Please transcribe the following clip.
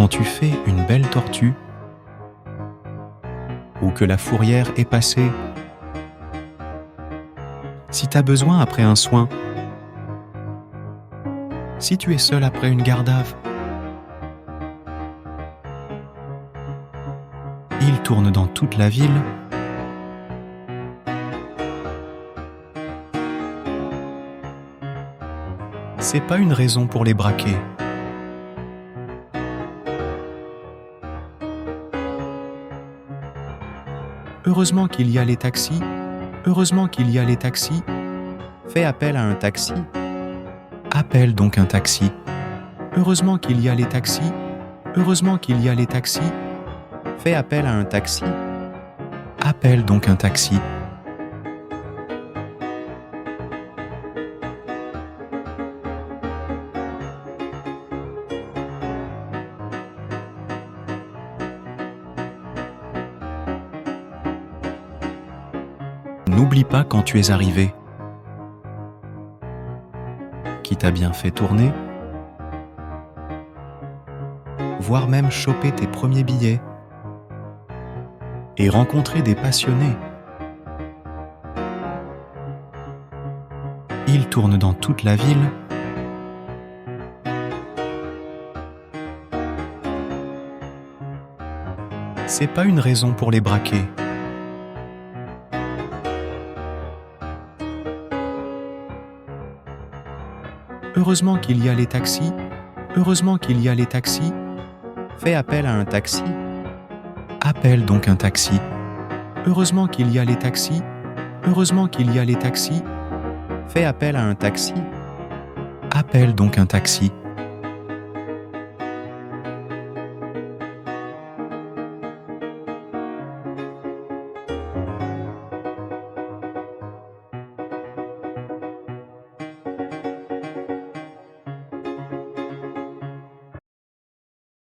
Quand tu fais une belle tortue, ou que la fourrière est passée, si t'as besoin après un soin, si tu es seul après une gardave, il tourne dans toute la ville. C'est pas une raison pour les braquer. Heureusement qu'il y a les taxis, heureusement qu'il y a les taxis. Fais appel à un taxi. Appelle donc un taxi. Heureusement qu'il y a les taxis, heureusement qu'il y a les taxis. Fais appel à un taxi. Appelle donc un taxi. N'oublie pas quand tu es arrivé qui t'a bien fait tourner, voire même choper tes premiers billets et rencontrer des passionnés. Ils tournent dans toute la ville. C'est pas une raison pour les braquer. Heureusement qu'il y a les taxis, heureusement qu'il y a les taxis. Fais appel à un taxi. Appelle donc un taxi. Heureusement qu'il y a les taxis, heureusement qu'il y a les taxis. Fais appel à un taxi. Appelle donc un taxi.